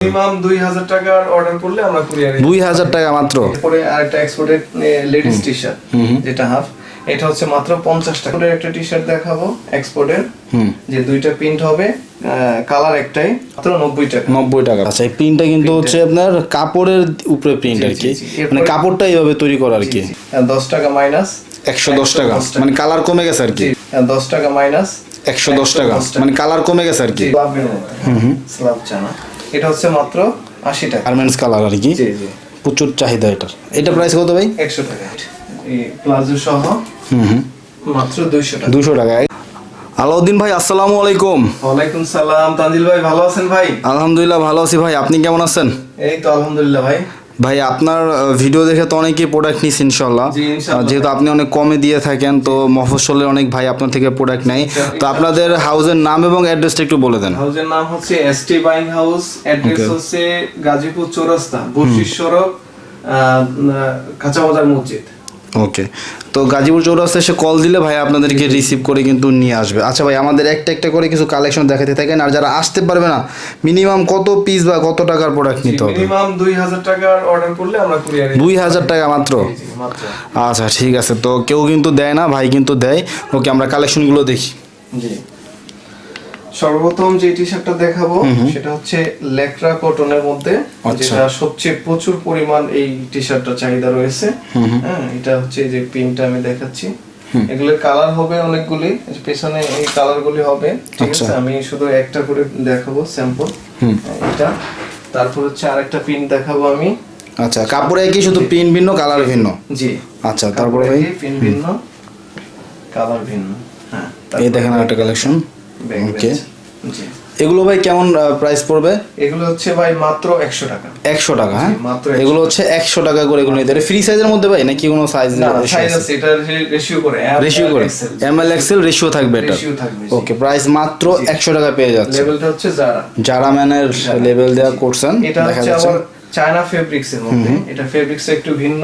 Minimum 2000 টাকার order করলে আমরা কুরিয়ারে 2000 টাকা মাত্র। এরপরে আরেকটা এক্সপোর্টেড লেডিস টি-শার্ট যেটা হাফ, এটা হচ্ছে মাত্র 50 টাকা। একটা টি-শার্ট দেখাবো এক্সপোর্টের, যে দুইটা প্রিন্ট হবে, কালার একটাই, মাত্র 90 টাকা। 90 টাকা। আচ্ছা, এই প্রিন্টটা কিন্তু হচ্ছে আপনার কাপড়ের উপরে প্রিন্ট আর কি, মানে কাপড়টা এইভাবে তৈরি করা আর কি। 10 টাকা মাইনাস 110 টাকা, মানে কালার কমে গেছে আর কি। 10 টাকা মাইনাস 110 টাকা, মানে কালার কমে গেছে আর কি। স্ল্যাব চানা, এটা হচ্ছে মাত্র 80 টাকা। গার্মেন্টস কালার আর কি, প্রচুর চাহিদা এটার। এটা প্রাইস কত ভাই? 100 টাকা। এই প্লাজো সহ মাত্র 200 টাকা। 200 টাকা। আলাউদ্দিন ভাই, আসসালামু আলাইকুম। ওয়ালাইকুম সালাম। তানজিল ভাই, ভালো আছেন ভাই? আলহামদুলিল্লাহ ভালো আছি ভাই, আপনি কেমন আছেন? এই তো আলহামদুলিল্লাহ ভাই। ভাই আপনার ভিডিও দেখে তো অনেকেই প্রোডাক্ট নিস ইনশাল্লাহ, যেহেতু আপনি অনেক কমে দিয়ে থাকেন, তো মফস্বলের অনেক ভাই আপনার থেকে প্রোডাক্ট নেয়। তো আপনাদের হাউসের নাম এবং অ্যাড্রেসটা একটু বলে দেন। হাউসের নাম হচ্ছে এসটি বাইং হাউস, অ্যাড্রেস হচ্ছে গাজীপুর চৌরাস্তা, বশির সড়ক, কাঁচা বাজার মসজিদ। ওকে, তো গাজীপুর চৌরাস্তা এসে কল দিলে ভাই আপনাদেরকে রিসিভ করে কিন্তু নিয়ে আসবে। আচ্ছা ভাই, আমাদের একটা একটা করে কিছু কালেকশন দেখাতে থাকেন, আর যারা আসতে পারবে না মিনিমাম কত পিস বা কত টাকার প্রোডাক্ট নিতে হবে? মিনিমাম 2000 টাকার অর্ডার করলে আমরা কুরিয়ারে 2000 টাকা মাত্র। আচ্ছা ঠিক আছে, তো কেউ কিন্তু দেয় না, ভাই কিন্তু দেয়। ওকে, আমরা কালেকশনগুলো দেখি। জি, সর্বপ্রথম যে টি-শার্টটা দেখাবো সেটা হচ্ছে লেকরা কটনের মধ্যে, যেটা সবচেয়ে প্রচুর পরিমাণ এই টি-শার্টটা চাহিদা রয়েছে। হ্যাঁ, এটা হচ্ছে যে প্রিন্টটা আমি দেখাচ্ছি, এগুলোর কালার হবে অনেকগুলি, পেছনে এই কালারগুলি হবে, ঠিক আছে? আমি শুধু একটা করে দেখাবো স্যাম্পল। এটা, তারপর হচ্ছে আরেকটা প্রিন্ট দেখাবো আমি। আচ্ছা, কাপড়ে কি শুধু প্রিন্ট ভিন্ন, কালার ভিন্ন? জি। আচ্ছা, তারপরে ভাই প্রিন্ট ভিন্ন, কালার ভিন্ন। হ্যাঁ, এই দেখেন একটা কালেকশন। ওকে, জি। এগুলো ভাই কেমন প্রাইস পড়বে? এগুলো হচ্ছে ভাই মাত্র 100 টাকা। 100 টাকা? হ্যাঁ, মাত্র এগুলো হচ্ছে 100 টাকা করে। এগুলো নিতে ফ্রি সাইজের মধ্যে ভাই, নাকি কোনো সাইজ? না, সাইজ আছে, এটা রেশিও করে, এমএল এক্সেল রেশিও থাকবে এটা। ওকে, প্রাইস মাত্র 100 টাকা পেয়ে যাচ্ছে। লেভেলটা হচ্ছে জারা ম্যানের লেভেল দেয়া করছেন। এটা হচ্ছে আবার চায়না ফেব্রিক্স এর মধ্যে, এটা ফেব্রিক্স একটু ভিন্ন।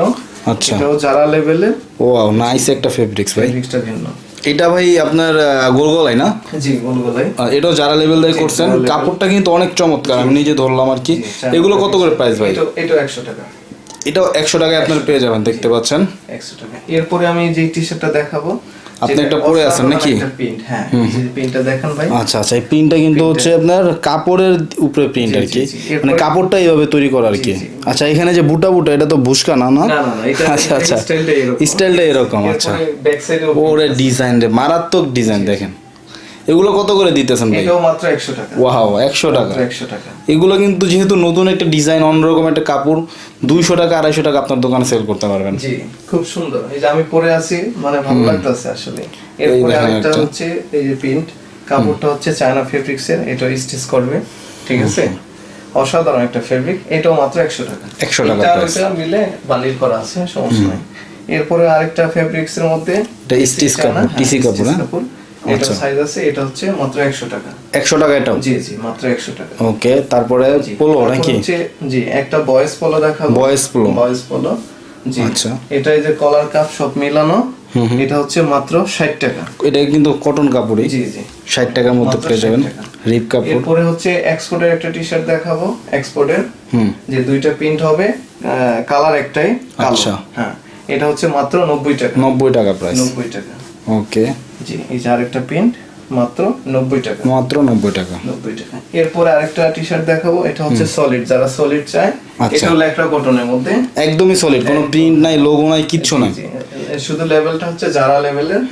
আচ্ছা, এটাও জারা লেভেলে। ওয়াও, নাইস একটা ফেব্রিক্স ভাই। ফেব্রিক্সটা ভিন্ন। এটা ভাই আপনার গোলগলাই না? জি, গোলগলাই। এটাও যারা লেভেল দিয়ে করছেন। কাপড়টা কিন্তু অনেক চমৎকার, আমি নিজে ধরলাম আর কি। এগুলো কত করে প্রাইস ভাই? এটা 100 টাকা। এটাও 100 টাকায় আপনার পেয়ে যাবেন, দেখতে পাচ্ছেন 100 টাকা। এরপরে আমি যে টি-শার্টটা দেখাবো, আপনি একটা পরে আছেন নাকি? প্রিন্ট, হ্যাঁ, এই প্রিন্টটা দেখেন ভাই। আচ্ছা আচ্ছা, এই প্রিন্টটা কিন্তু হচ্ছে আপনার কাপড়ের উপরে প্রিন্ট আর কি, মানে কাপড়টা এইভাবে তৈরি করা আর কি। আচ্ছা, এখানে যে বুটা বুটা, এটা তো বুশকা না? না, আচ্ছা আচ্ছা, স্টাইলটা এরকম। আচ্ছা, ওরে ডিজাইন রে, মারাত্মক ডিজাইন। দেখেন এগুলো কত করে দিতেছেন ভাই? এটাও মাত্র 100 টাকা। ওয়াও, 100 টাকা। 100 টাকা। এগুলো কিন্তু যেহেতু নতুন একটা ডিজাইন, অন্যরকম একটা কাপড়, 200 টাকা 250 টাকা আপনার দোকানে সেল করতে পারবেন। জি, খুব সুন্দর। এই যে আমি পরে আছি, মানে ভালো লাগতেছে আসলে। এরপরে আরেকটা হচ্ছে এই যে প্রিন্ট, কাপড়টা হচ্ছে চায়না ফেব্রিক্স এর, এটা স্টিচ করবে, ঠিক আছে? অসাধারণ একটা ফেব্রিক, এটাও মাত্র 100 টাকা। 100 টাকা প্রাইস। এটা মিলে বান্ডিল করা আছে, সমস্যা নাই। এরপরে আরেকটা ফেব্রিক্স এর মধ্যে, এটা স্টিচ কাপড়, টিসি কাপড়। এটা সাইজ আছে, এটা হচ্ছে মাত্র 100 টাকা। 100 টাকা এটাও? জি জি, মাত্র 100 টাকা। ওকে, তারপরে পোলো নাকি? জি, একটা বয়েজ পোলো দেখাবো। Boys polo. জি, আচ্ছা। এটা এই যে কলার কাপ সব মিলানো, এটা হচ্ছে মাত্র 60 টাকা। এটা কিন্তু কটন কাপড়ই। জি জি, 60 টাকার মধ্যে পেয়ে যাবেন রিপ কাপড়। এরপরে হচ্ছে এক্সপোর্টের একটা টি-শার্ট দেখাবো, এক্সপোর্টের, যে দুইটা প্রিন্ট হবে, কালার একটাই কালো। আচ্ছা, হ্যাঁ, এটা হচ্ছে মাত্র 90 টাকা। 90 টাকা প্রাইস। 90 টাকা। ওকে, জি, এই যে আরেকটা প্রিন্ট, মাত্র 90 টাকা। মাত্র 90 টাকা। 90 টাকা। এরপরে আরেকটা টি-শার্ট দেখাবো, এটা হচ্ছে সলিড, যারা সলিড চায়। এটা লেকরা কটনের মধ্যে, একদমই সলিড, কোনো প্রিন্ট নাই, লোগো নাই, কিচ্ছু নাই। শুধু লেভেলটা হচ্ছে যারা লেভেলের,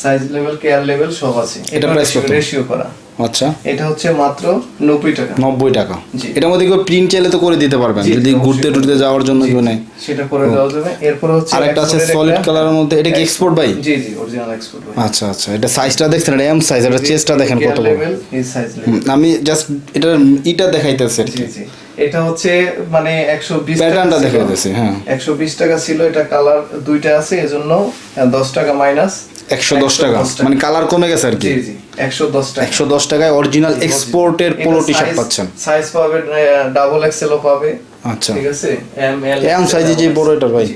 সাইজ লেভেল, কেয়ার লেভেল সব আছে। এটা প্রাইস কত? রেশিও করা। আচ্ছা, এটা হচ্ছে মাত্র 90 টাকা। 90 টাকা। এটার মধ্যে কেউ প্রিন্ট চাইলে তো করে দিতে পারবেন, যদি ঘুরতে টুরতে যাওয়ার জন্য কেউ নেই, সেটা করে দেওয়া যাবে। এরপর হচ্ছে আরেকটা আছে সলিড কালারের মধ্যে, এটা কি এক্সপোর্ট ভাই? জি জি, অরিজিনাল এক্সপোর্ট ভাই। আচ্ছা আচ্ছা, এটা সাইজটা দেখছেন, এটা এম সাইজ, এটা চেস্টটা দেখেন কত বড়। এই সাইজ লেভেল আমি জাস্ট এটা দেখাইতেছি। জি জি, এটা হচ্ছে মানে 120 প্যাটার্নটা দেখাইতেছি। হ্যাঁ, 120 টাকা ছিল, এটা কালার দুইটা আছে, এজন্য 10 টাকা মাইনাস 110 টাকা, মানে কালার কমে গেছে আর কি। জি জি, 110 টাকা। 110 টাকায় অরিজিনাল এক্সপোর্টের পোলো টি-শার্ট পাচ্ছেন। সাইজ পাবে ডাবল এক্সেলও পাবে। আচ্ছা, ঠিক আছে, এম এল এম সাইজে যে বড় এটা ভাই।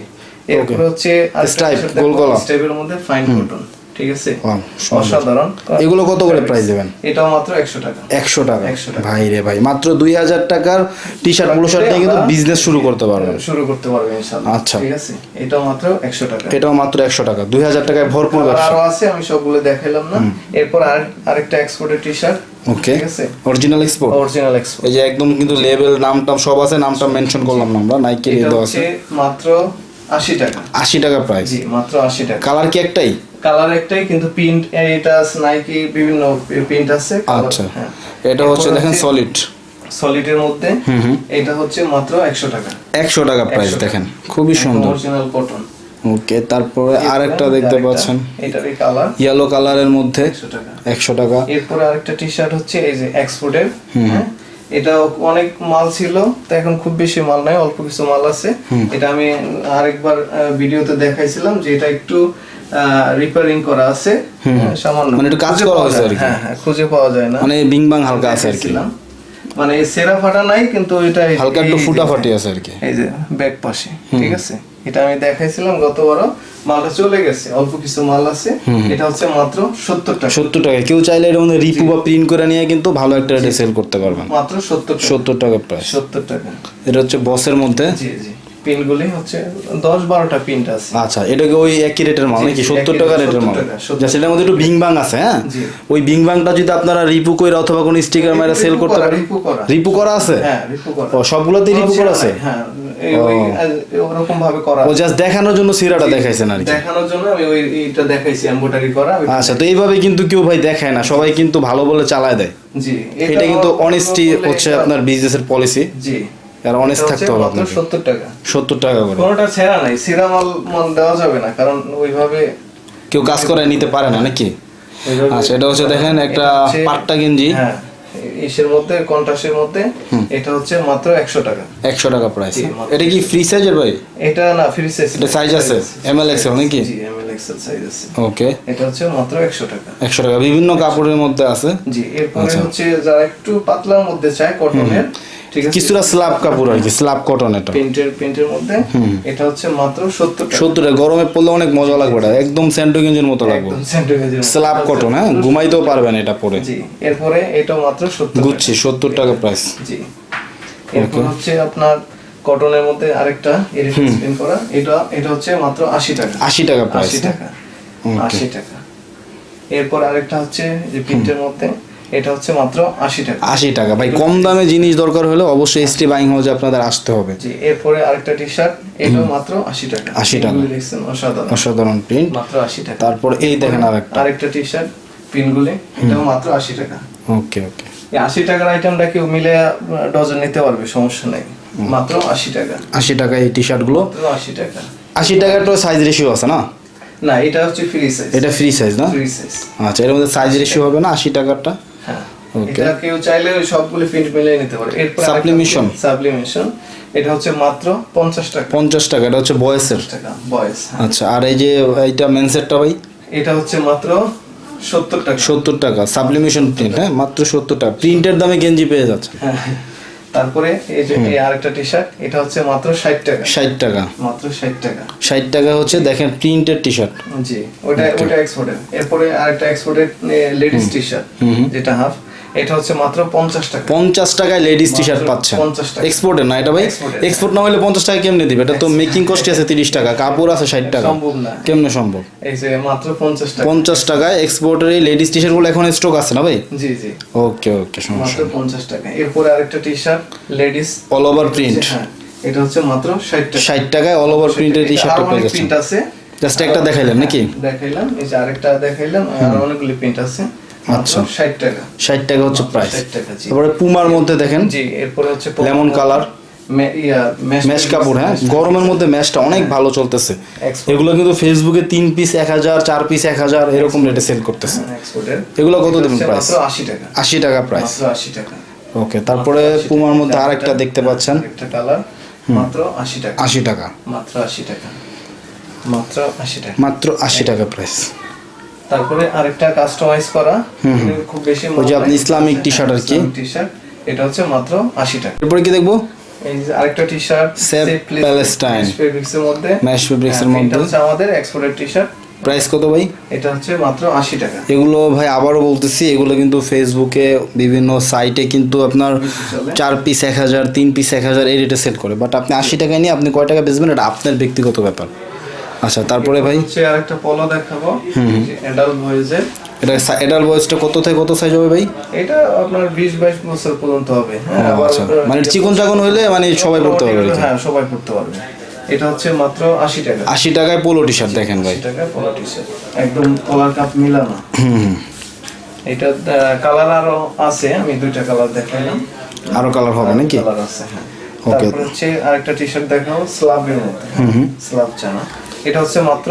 এরপর হচ্ছে স্টাইপ গোল গলা, স্টাইপের মধ্যে ফাইন কটন। ঠিক আছে, সুন্দর। অসাধারণ। এগুলো কত করে প্রাইস দেবেন? এটাও মাত্র 100 টাকা। 100 টাকা? 100 টাকা। ভাই রে ভাই, মাত্র 2000 টাকার টি শার্ট পোলো শার্ট নিয়ে কিন্তু বিজনেস শুরু করতে পারবেন। ইনশাআল্লাহ। আচ্ছা, ঠিক আছে, এটাও মাত্র 100 টাকা। এটাও মাত্র 100 টাকা, 2000 টাকায় ভরপুর ব্যবসা। আরো আছে, আমি সবগুলো দেখাইলাম না। এরপর আরেকটা এক্সপোর্টের টি শার্ট। ওকে, ঠিক আছে, অরিজিনাল এক্সপোর্ট। অরিজিনাল এক্সপোর্ট, এই যে একদম কিন্তু লেভেল নামটা সব আছে, নামটা মেনশন করলাম না আমরা, নাইকের এই দেওয়া আছে। মাত্র 80 টাকা। 80 টাকা প্রাইস? জি, মাত্র 80 টাকা। কালার কি একটাই? কালার একটাই, কিন্তু প্রিন্ট এটা নাইকি বিভিন্ন প্রিন্ট আছে। আচ্ছা, এটা হচ্ছে দেখেন সলিডের মধ্যে। এটা হচ্ছে মাত্র 100 টাকা। 100 টাকা প্রাইস, দেখেন খুবই সুন্দর, অরিজিনাল কটন। ওকে, তারপরে আরেকটা দেখতে পাচ্ছেন, এটারই কালার ইয়েলো কালারের মধ্যে 100 টাকা। 100 টাকা। এরপরে আরেকটা টি শার্ট হচ্ছে এই যে এক্সপোর্টের। এটা অনেক মাল ছিল, তো এখন খুব বেশি মাল নাই, অল্প কিছু মাল আছে। এটা আমি আরেকবার ভিডিওতে দেখাইছিলাম যে এটা একটু রিপেয়ারিং করা আছে, সামান্য, মানে একটু কাজ করা হয়েছে আর কি। হ্যাঁ, খুঁজে পাওয়া যায় না, মানে বিং বাং হালকা আছে আর কি, মানে সেরা ফাটা নাই, কিন্তু এটা হালকা একটু ফুটাফাটি আছে আর কি। এই যে ব্যাক পাশে, ঠিক আছে, এটা আমি দেখাইছিলাম গতবার। মালটা চলে গেছে, অল্প কিছু মাল আছে। এটা হচ্ছে মাত্র 70 টাকা। 70 টাকা। কেউ চাইলে এর মধ্যে রিপু বা প্রিন্ট করে নিয়ে কিন্তু ভালো একটা রেটে সেল করতে পারবেন। মাত্র 70 টাকা প্রাইস। 70 টাকা। এটা হচ্ছে বসের মধ্যে। জি জি, পিনগুলি হচ্ছে 10-12টা পিনটা আছে। আচ্ছা, এটাকে ওই একই রেটের মাল নাকি? 70 টাকা রেটের মাল, যা সেটার মধ্যে একটু বিং বাং আছে। হ্যাঁ, ওই বিং বাংটা যদি আপনারা রিপু কইরা অথবা কোন স্টিকার মাইরা সেল করতে পারেন। রিপু করা আছে? হ্যাঁ, রিপু করা। ও, সবগুলোতেই রিপু করা আছে? হ্যাঁ, ওরকম ভাবে করা। ও জাস্ট দেখানোর জন্য সিরাটা দেখাইছেন আর কি? দেখানোর জন্য আমি এইটা দেখাইছি, এমব্রয়ডারি করা। আচ্ছা, তো এইভাবে কিন্তু কেউ ভাই দেখায় না, সবাই কিন্তু ভালো বলে চালায় দেয়। জি, এটা কিন্তু অনেস্টি হচ্ছে আপনার বিজনেসের পলিসি। জি, আর অনেস্ট থাকতে হবে আপনাকে। 70 টাকা। 70 টাকা করে। কোনটা ছেঁড়া নাই, ছেঁড়া মাল দেওয়া যাবে না, কারণ ওইভাবে কেউ কাজ করে নিতে পারে না নাকি? আচ্ছা, এটা হচ্ছে দেখেন একটা পাট্টা গেঞ্জি। হ্যাঁ, ইসের মধ্যে, কন্ট্রাস্টের মধ্যে। এটা হচ্ছে মাত্র 100 টাকা। 100 টাকা প্রাইস। এটা কি ফ্রি সাইজের ভাই? এটা না, ফ্রি সাইজ। এটা সাইজ আছে এমএল এক্সেল নাকি? জি, এমএল এক্সেল সাইজ আছে। ওকে, এটা হচ্ছে মাত্র 100 টাকা। 100 টাকা, বিভিন্ন কাপড়ের মধ্যে আছে। জি, এরপরে হচ্ছে যারা একটু পাতলার মধ্যে চায়, কটনের, ঠিক আছে, কিছুটা স্ল্যাব কাপড় আর কি, স্ল্যাব কটন। এটা প্রিন্টের মধ্যে। এটা হচ্ছে মাত্র 70 টাকা। 70 টাকা। গরমে পড়লে অনেক মজা লাগবে, এটা একদম স্যান্ডো গেঞ্জির মতো লাগবে, স্ল্যাব কটন। হ্যাঁ, ঘুমাইতেও পারবেন এটা পরে। জি, এরপরে এটা মাত্র 70 গুচ্ছি 70 টাকা প্রাইস। জি, এরপর হচ্ছে আপনার কটনের মধ্যে আরেকটা এডিটিং স্পিন করা। এটা হচ্ছে মাত্র 80 টাকা। 80 টাকা প্রাইস। 80 টাকা। 80 টাকা। এরপর আরেকটা হচ্ছে যে প্রিন্টের মধ্যে, এটা হচ্ছে মাত্র 80 টাকা। 80 টাকা। ভাই, কম দামে জিনিস দরকার হলে অবশ্যই এসটি বাইং হাউসে আপনাদের আসতে হবে। জি, এরপরে আরেকটা টি-শার্ট, এটাও মাত্র 80 টাকা। 80 টাকা। দেখছেন, অসাধারণ, অসাধারণ প্রিন্ট, মাত্র 80 টাকা। তারপর এই দেখেন আরেকটা টি-শার্ট, পিনগুলি, এটাও মাত্র 80 টাকা। ওকে ওকে, এই 80 টাকার আইটেমটা কেউ মিলে ডজন নিতে পারবে, সমস্যা নাই, মাত্র 80 টাকা। 80 টাকা এই টি-শার্ট গুলো? মাত্র 80 টাকা। 80 টাকার তো সাইজ রেশিও আছে না? না, এটা হচ্ছে ফ্রি সাইজ। এটা ফ্রি সাইজ না? Free size. আচ্ছা, এর মধ্যে সাইজ রেশিও হবে না 80 টাকারটা? হ্যাঁ, ওকে। এটা কেউ চাইলে ওই সবগুলো প্রিন্ট মিলিয়ে নিতে পারে। এরপর সাবলিমেশন, এটা হচ্ছে মাত্র 50 টাকা। 50 টাকা। এটা হচ্ছে বয়েসের টাকা, বয়েস। আচ্ছা, আর এই যে এইটা মেন্সেরটা ভাই? এটা হচ্ছে মাত্র 70 টাকা। 70 টাকা সাবলিমেশন প্রিন্ট। হ্যাঁ, মাত্র 70 টাকা। প্রিন্টের দামে গেঞ্জি পেয়ে যাচ্ছে। হ্যাঁ, তারপরে এই যে এই আরেকটা টি-শার্ট, এটা হচ্ছে মাত্র 60 টাকা। 60 টাকা, মাত্র 60 টাকা। 60 টাকা হচ্ছে দেখেন প্রিন্টের টি-শার্ট। জি, ওটা এক্সপোর্টের। এরপরে আরেকটা এক্সপোর্টের লেডিস টি-শার্ট, যেটা হাফ, এটা হচ্ছে মাত্র 50 টাকা। 50 টাকায় লেডিস টি-শার্ট পাচ্ছেন। 50 টাকা। এক্সপোর্টের না এটা ভাই? এক্সপোর্ট না হলে 50 টাকা কেমনে দিবে? এটা তো মেকিং কস্ট আছে 30 টাকা, কাপড় আছে 60 টাকা, সম্ভব না। কেমনে সম্ভব? এই যে মাত্র 50 টাকা। 50 টাকায় এক্সপোর্টের এই লেডিস টি-শার্ট গুলো এখন স্টক আছে না ভাই? জি জি, ওকে ওকে, মাত্র সমস্যা 50 টাকা। এরপরে আরেকটা T-shirt ladies all over print, হ্যাঁ, এটা হচ্ছে মাত্র 60 টাকা। 60 টাকায় অল ওভার প্রিন্টের টি-শার্ট পেয়ে যাচ্ছেন। প্রিন্ট আছে, জাস্ট একটা দেখাইলেন নাকি? দেখাইলাম, এই যে আরেকটা দেখাইলাম, আর অনেকগুলি প্রিন্ট আছে। আচ্ছা, 60 টাকা। 60 টাকা হচ্ছে প্রাইস। 60 টাকা। জি, তারপরে পুমার মধ্যে দেখেন। জি, এরপরে হচ্ছে লেমন কালার ম্যাশ কাপড়। হ্যাঁ, গরমের মধ্যে ম্যাশটা অনেক ভালো চলতেছে। এগুলো কিন্তু ফেসবুকে 3 পিস 1000, 4 পিস 1000 এরকম রেটে সেল করতেছে। এগুলো কত দেবেন প্রাইস? মাত্র 80 টাকা। 80 টাকা প্রাইস। মাত্র 80 টাকা। ওকে, তারপরে পুমার মধ্যে আরেকটা দেখতে পাচ্ছেন, একটা কালার, মাত্র 80 টাকা। 80 টাকা। মাত্র 80 টাকা। মাত্র 80 টাকা। মাত্র 80 টাকা প্রাইস। তারপরে আরেকটা কাস্টমাইজ করা, খুব বেশি ওই যে আপনি ইসলামিক টি-শার্ট আর কি, টি-শার্ট, এটা হচ্ছে মাত্র 80 টাকা। এরপরে কি দেখবো? এই যে আরেকটা টি-শার্ট সেভ প্যালেস্টাইন, ফেব্রিক্সের মধ্যে, ম্যাশ ফেব্রিক্সের এটা মধ্যে। হচ্ছে আমাদের এক্সপোর্টের টি-শার্ট, প্রাইস কত ভাই? এটা হচ্ছে মাত্র 80 টাকা। এগুলো ভাই আবারও বলতেছি, এগুলো কিন্তু ফেসবুকে বিভিন্ন সাইটে কিন্তু আপনার 4 পিস 1000, 3 পিস 1000 এই রেটে সেল করে, বাট আপনি 80 টাকায় নিয়ে আপনি কয় টাকা বেচবেন এটা আপনার ব্যক্তিগত ব্যাপার। আচ্ছা, তারপরে ভাই হচ্ছে আরেকটা পলো দেখাবো, অ্যাডাল্ট বয়েজের। এটা অ্যাডাল্ট বয়সটা কত থেকে কত সাইজ হবে ভাই? এটা আপনার 20-22 বছর পর্যন্ত হবে। হ্যাঁ, আচ্ছা, মানে চিকন চাকন হইলে মানে সবাই পড়তে পারবে আর কি। হ্যাঁ, সবাই পড়তে পারবে। এটা হচ্ছে মাত্র 80 টাকা। 80 টাকায় পোলো টি শার্ট দেখেন ভাই, 80 টাকায় পলো টি-শার্ট, একদম কলার কাপ মিলানো। এটা কালার আরো আছে, আমি 2টা কালার দেখাইলাম, আরো কালার হবে নাকি? কালার আছে, হ্যাঁ। ওকে, তারপর হচ্ছে আরেকটা টি-শার্ট দেখাবো স্লাবের মধ্যে, স্লাব চানা। এটা হচ্ছে মাত্র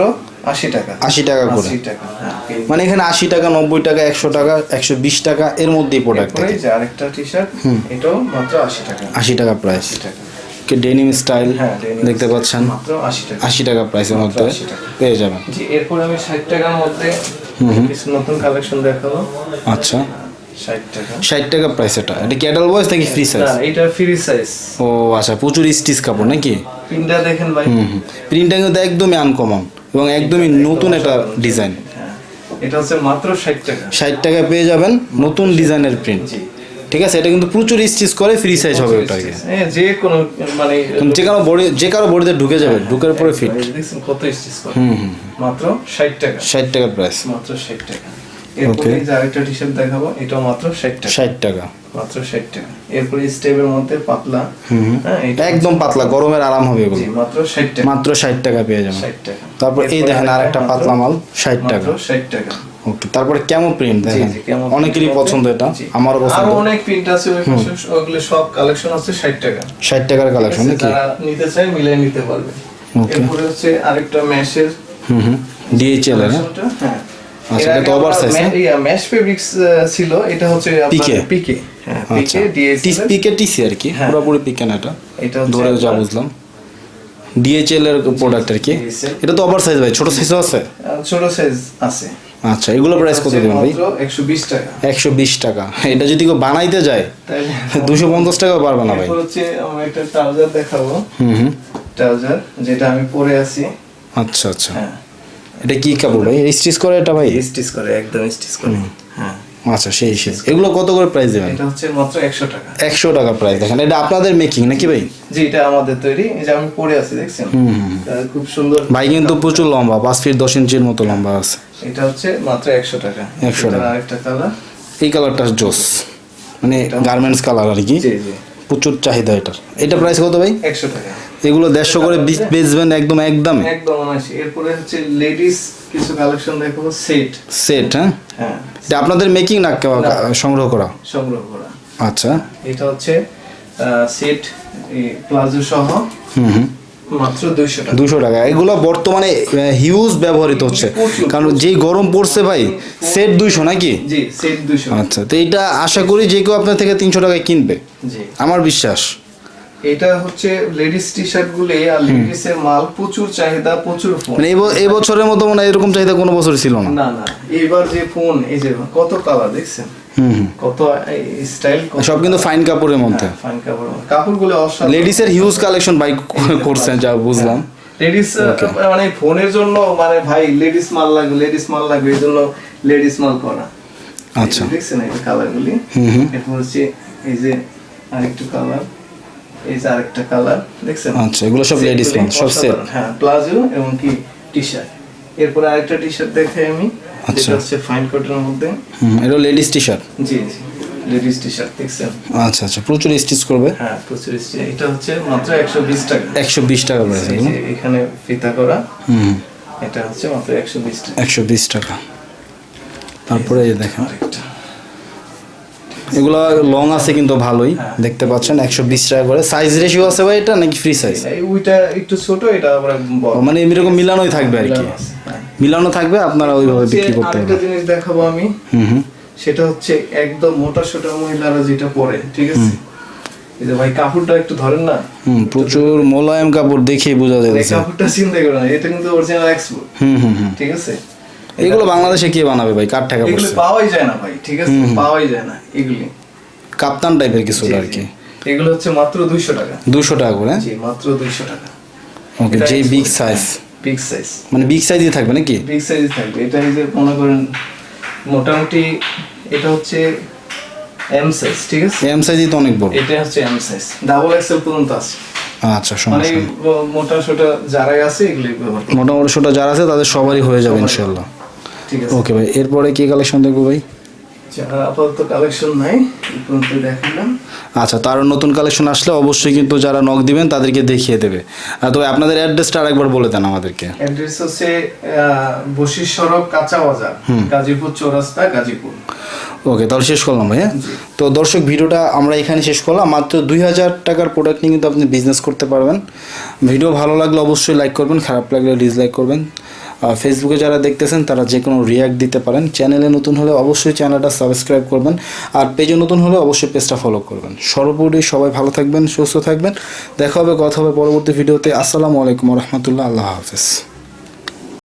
80 টাকা। 80 টাকা করে, 80 টাকা, হ্যাঁ। মানে এখানে 80 টাকা, 90 টাকা, 100 টাকা, 120 টাকা এর মধ্যেই প্রোডাক্ট এরপরে থাকে। যে আরেকটা টি-শার্ট, এটাও মাত্র 80 টাকা। 80 টাকা প্রাইস, 80 টাকা, ডেনিম স্টাইল হ্যাঁ, denim দেখতে পাচ্ছেন, মাত্র 80 টাকা। 80 টাকা প্রাইসের মধ্যে 80 টাকা পেয়ে যাবেন। জি, এরপর আমি 60 টাকার মধ্যে কিছু নতুন কালেকশন দেখাবো। আচ্ছা, 60 টাকা। 60 টাকা প্রাইস। এটা কি অ্যাডাল্ট বয়স নাকি ফ্রি সাইজ? না, এটা ফ্রি সাইজ। ও আচ্ছা, প্রচুর স্টিচ কাপড় নাকি? প্রিন্টটা দেখেন ভাই, প্রিন্টটা কিন্তু একদমই আনকমন এবং একদমই নতুন একটা ডিজাইন। হ্যাঁ, এটা হচ্ছে মাত্র 60 টাকা। 60 টাকায় পেয়ে যাবেন নতুন ডিজাইনের প্রিন্ট। জি, ঠিক আছে, এটা কিন্তু প্রচুর স্টিচ করে, ফ্রি সাইজ হবে ওটা। হ্যাঁ, যে কোনো মানে যে কারো বডিতে ঢুকে যাবে, ঢুকের পরে ফিট। দেখছেন কত স্টিচ করে, মাত্র 60 টাকা। 60 টাকা প্রাইস, মাত্র 60 টাকা। এরপরে যে আরেকটা টি-শার্ট দেখাবো, এটাও মাত্র 60 টাকা। 60 টাকা, মাত্র 60 টাকা। এরপরে স্টেপের মধ্যে পাতলা, হ্যাঁ, এটা একদম পাতলা, গরমের আরাম হবে এগুলো। জি, মাত্র 60 টাকা। মাত্র 60 টাকা পেয়ে যাবেন। 60 টাকা। তারপর এই দেখেন আরেকটা পাতলা মাল 60 টাকা। মাত্র 60 টাকা। ওকে, তারপরে কেমন প্রিন্ট দেখেন, জি, কেমন অনেকেরই print পছন্দ, এটা জি। আমারও আরো পছন্দ। অনেক প্রিন্ট আছে ওই পাশে, ওগুলো সব কালেকশন আছে 60 টাকা। 60 টাকার কালেকশন নাকি? যারা নিতে চায় মিলাই নিতে পারবে। ওকে, এরপরে হচ্ছে আরেকটা ম্যাশের ডিএইচএল এর, কালেকশনটা, হ্যাঁ। আচ্ছা, এটা তো ওভারসাইজ না? ম্যাশ ফেব্রিক্স ছিল, এটা হচ্ছে পিকে। পিকে, হ্যাঁ, আচ্ছা, পিকে ডিএসএল। পিকে টিসি আর কি, হ্যাঁ। পুরোপুরি পিকে না এটা, এটা হচ্ছে ধরে যা বুঝলাম ডিএইচএল এর প্রোডাক্ট আর কি। DHL এটা তো ওভারসাইজ ভাই, ছোট সাইজও আছে? ছোট সাইজ আছে। আচ্ছা, এগুলো প্রাইস কত দিবেন ভাই? মাত্র 120 টাকা। 120 টাকা। এটা যদি কেউ বানাইতে যায় তাইলে 250 টাকা পারবে না ভাই। এরপর হচ্ছে আমি একটা ট্রাউজার দেখাবো, ট্রাউজার যেটা আমি পরে আছি। আচ্ছা আচ্ছা, হ্যাঁ, এটা কি কাপড় ভাই? স্টিচ করে এটা ভাই? স্টিচ করে, একদম স্টিচ করে, হ্যাঁ। আচ্ছা, সেই এগুলো কত করে প্রাইস দেবেন? এটা হচ্ছে মাত্র 100 টাকা। 100 টাকা প্রাইস। দেখেন, এটা আপনাদের মেকিং নাকি ভাই? জি, এটা আমাদের তৈরি, এই যে আমি পরে আছি দেখছেন, খুব সুন্দর। ভাই কিন্তু প্রচুর লম্বা, 5 ফিট 10 ইঞ্চির মতো লম্বা আছে। এটা হচ্ছে মাত্র 100 টাকা। 100 টাকা। আরেকটা কালার, এই কালারটা জোস, মানে গার্মেন্টস কালার আর কি, জি জি, প্রচুর চাহিদা এটার। এটা প্রাইস কত ভাই? 100 টাকা। এগুলো 150 করে বেচবেন একদম একদম একদম অনায়াসে। এরপরে হচ্ছে লেডিস কিছু কালেকশন দেখাবো, সেট। সেট, হ্যাঁ? হ্যাঁ, এটা আপনাদের মেকিং না সংগ্রহ করা? সংগ্রহ করা। আচ্ছা, এটা হচ্ছে সেট প্লাজো সহ, মাত্র 200 টাকা। 200 টাকা। এগুলো বর্তমানে হিউজ ব্যবহৃত হচ্ছে, কারণ যেই গরম পড়ছে ভাই, সেট 200 নাকি? জি, সেট 200। আচ্ছা, তো এইটা আশা করি যে কেউ আপনার থেকে 300 টাকায় কিনবে, জি, আমার বিশ্বাস। এটা হচ্ছে লেডিস টি শার্ট গুলি, আর লেডিস এর মাল প্রচুর চাহিদা, প্রচুর ফোন। মানে এই বছরের মতো মনে হয় এরকম চাহিদা কোনো বছর ছিল না। না না, এবার যে ফোন, এই যে কত কালার দেখছেন, কত স্টাইল, সব কিন্তু ফাইন কাপড়ের মধ্যে। ফাইন কাপড়, কাপড়গুলো অসাধারণ। লেডিস এর হিউজ কালেকশন বাই করছেন, যা বুঝলাম। লেডিস মানে ফোনের জন্য, মানে ভাই লেডিস মাল লাগবে, লেডিস মাল লাগবে, এই জন্য লেডিস মাল করা। আচ্ছা, দেখছেন এই কালারগুলি, এরপর হচ্ছে এই যে আরেকটা কালার, এই যে আরেকটা কালার দেখছেন। আচ্ছা, এগুলো সব লেডিস মাল, সব সেট। হ্যাঁ, প্লাজো এবং কি টি শার্ট। এরপর আরেকটা টি শার্ট দেখাই আমি, আচ্ছা, যেটা হচ্ছে ফাইন কটনের মধ্যে। এটা লেডিস টি শার্ট। জি জি, লেডিস টি শার্ট দেখছেন। আচ্ছা আচ্ছা, প্রচুর স্টিচ করবে। হ্যাঁ, প্রচুর স্টিচ। এটা হচ্ছে মাত্র 120 টাকা। 120 টাকা প্রাইস। এই যে এখানে ফিতা করা, এটা হচ্ছে মাত্র 120 টাকা। 120 টাকা। তারপরে এই দেখেন, আরেকটা, এগুলো লং আছে কিন্তু ভালোই, দেখতে পাচ্ছেন। 120 টাকা করে। সাইজ রেশিও আছে ভাই এটা নাকি ফ্রি সাইজ? এই ওইটা একটু ছোট, এটা আবার বড়, মানে এরকম মিলানোই থাকবে আর কি, মিলানো থাকবে, আপনারা ওইভাবে বিক্রি করতে আরেকটা পারবেন। জিনিস দেখাবো আমি, সেটা হচ্ছে একদম মোটা সোটা মহিলারা যেটা পরে, ঠিক আছে। এই যে ভাই কাপড়টা একটু ধরেন না, প্রচুর মোলায়েম কাপড়, দেখেই বোঝা এই যাচ্ছে। কাপড়টা চিন্তা করে না, এটা কিন্তু অরিজিনাল এক্সপোর্ট, ঠিক আছে। এগুলো বাংলাদেশে কে বানাবে ভাই? কার টাকা এগুলো পড়ছে? পাওয়াই যায় না ভাই, ঠিক আছে, পাওয়াই যায় না এগুলি। কাপ্তান টাইপের কিছু আর কি। এগুলো হচ্ছে মাত্র 200 টাকা। 200 টাকা করে? জি, মাত্র 200 টাকা। ওকে, যে বিগ সাইজ বিগ সাইজ, মানে বিগ সাইজই থাকবে নাকি? বিগ সাইজই থাকবে। এটা এই যে মনে করেন মোটামুটি এটা হচ্ছে এম সাইজ, ঠিক আছে? এম সাইজই তো অনেক বড়। এটা হচ্ছে এম সাইজ, ডাবল এক্সেল পর্যন্ত আছে। আচ্ছা, মানে সমস্যা নেই। মোটা সোটা যারাই আছে এগুলো ব্যবহার করতে মোটামুটি ছোট যারা আছে তাদের সবারই হয়ে যাবে ইনশাআল্লাহ। ঠিক আছে। ওকে ভাই, এরপরে কি কালেকশন দেখবো ভাই? যারা আপাতত কালেকশন নাই এই পর্যন্ত দেখালাম। আচ্ছা, তার নতুন কালেকশন আসলে অবশ্যই কিন্তু যারা নক দিবেন তাদেরকে দেখিয়ে দেবে। তবে আপনাদের অ্যাড্রেসটা আরেকবার বলে দেন আমাদেরকে। অ্যাড্রেস হচ্ছে বশির সড়ক কাঁচা বাজার, গাজীপুর চৌরাস্তা, গাজীপুর। ওকে, তাহলে শেষ করলাম ভাই। হ্যাঁ, তো দর্শক ভিডিওটা আমরা এখানে শেষ করলাম। মাত্র 2000 টাকার প্রোডাক্ট নিয়ে কিন্তু আপনি বিজনেস করতে পারবেন। ভিডিও ভালো লাগলে অবশ্যই লাইক করবেন, খারাপ লাগলে ডিসলাইক করবেন। ফেসবুকে যারা দেখতেছেন তারা যে কোনো রিয়াক্ট দিতে পারেন। চ্যানেলে নতুন হলে অবশ্যই চ্যানেলটা সাবস্ক্রাইব করবেন, আর পেজে নতুন হলে অবশ্যই পেজটা ফলো করবেন। সর্বোপরি সবাই ভালো থাকবেন, সুস্থ থাকবেন। দেখা হবে, কথা হবে পরবর্তী ভিডিওতে। আসসালামু আলাইকুম ওয়া রাহমাতুল্লাহ। আল্লাহ হাফেজ।